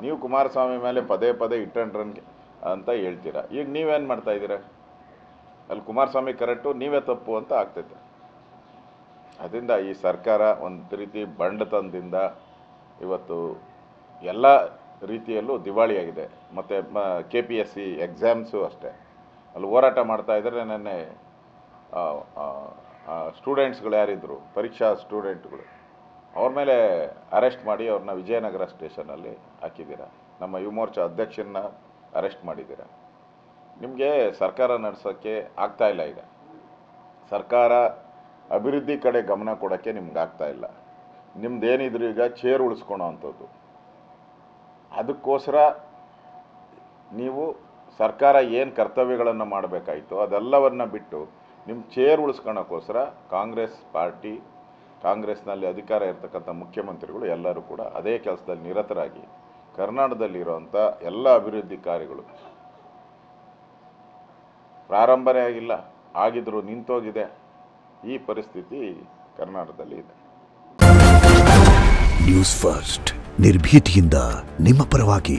ನೀವು ಕುಮಾರಸ್ವಾಮಿ ಮೇಲೆ ಪದೇ ಪದೇ ಹಿಟ್ ಆ್ಯಂಡ್ ರನ್ ಅಂತ ಹೇಳ್ತೀರಾ. ಈಗ ನೀವೇನು ಮಾಡ್ತಾ ಇದ್ದೀರಾ? ಅಲ್ಲಿ ಕುಮಾರಸ್ವಾಮಿ ಕರೆಕ್ಟು, ನೀವೇ ತಪ್ಪು ಅಂತ ಆಗ್ತೈತೆ. ಅದರಿಂದ ಈ ಸರ್ಕಾರ ಒಂದು ರೀತಿ ಬಂಡತನದಿಂದ ಇವತ್ತು ಎಲ್ಲ ರೀತಿಯಲ್ಲೂ ದಿವಾಳಿಯಾಗಿದೆ. ಮತ್ತು KPSC ಎಕ್ಸಾಮ್ಸು ಅಷ್ಟೇ, ಅಲ್ಲಿ ಹೋರಾಟ ಮಾಡ್ತಾ ಇದ್ದಾರೆ. ನೆನ್ನೆ ಸ್ಟೂಡೆಂಟ್ಸ್ಗಳು ಯಾರಿದ್ದರು, ಪರೀಕ್ಷಾ ಸ್ಟೂಡೆಂಟ್ಗಳು, ಅವ್ರ ಮೇಲೆ ಅರೆಸ್ಟ್ ಮಾಡಿ ಅವ್ರನ್ನ ವಿಜಯನಗರ ಸ್ಟೇಷನಲ್ಲಿ ಹಾಕಿದ್ದೀರ. ನಮ್ಮ ಯುವ ಮೋರ್ಚಾ ಅಧ್ಯಕ್ಷರನ್ನ ಅರೆಸ್ಟ್ ಮಾಡಿದ್ದೀರ. ನಿಮಗೆ ಸರ್ಕಾರ ನಡೆಸೋಕ್ಕೆ ಆಗ್ತಾಯಿಲ್ಲ. ಈಗ ಸರ್ಕಾರ ಅಭಿವೃದ್ಧಿ ಕಡೆ ಗಮನ ಕೊಡೋಕ್ಕೆ ನಿಮ್ಗೆ ಆಗ್ತಾಯಿಲ್ಲ. ನಿಮ್ದೇನಿದ್ರು ಈಗ ಚೇರ್ ಉಳಿಸ್ಕೊಳೋ ಅಂಥದ್ದು. ಅದಕ್ಕೋಸ್ಕರ ನೀವು ಸರ್ಕಾರ ಏನು ಕರ್ತವ್ಯಗಳನ್ನು ಮಾಡಬೇಕಾಯಿತು ಅದೆಲ್ಲವನ್ನು ಬಿಟ್ಟು ನಿಮ್ಮ ಚೇರ್ ಉಳಿಸ್ಕೊಳಕ್ಕೋಸ್ಕರ ಕಾಂಗ್ರೆಸ್ ಪಾರ್ಟಿ, ಕಾಂಗ್ರೆಸ್ನಲ್ಲಿ ಅಧಿಕಾರ ಇರ್ತಕ್ಕಂಥ ಮುಖ್ಯಮಂತ್ರಿಗಳು ಎಲ್ಲರೂ ಕೂಡ ಅದೇ ಕೆಲಸದಲ್ಲಿ ನಿರತರಾಗಿ ಕರ್ನಾಟಕದಲ್ಲಿರುವಂಥ ಎಲ್ಲ ಅಭಿವೃದ್ಧಿ ಕಾರ್ಯಗಳು ಪ್ರಾರಂಭನೇ ಆಗಿಲ್ಲ, ಆಗಿದ್ರೂ ನಿಂತೋಗಿದೆ. ಈ ಪರಿಸ್ಥಿತಿ ಕರ್ನಾಟಕದಲ್ಲಿ ಇದೆ. ನ್ಯೂಸ್ ಫಸ್ಟ್ ನಿರ್ಭೀತಿಯಿಂದ ನಿಮ್ಮ ಪರವಾಗಿ.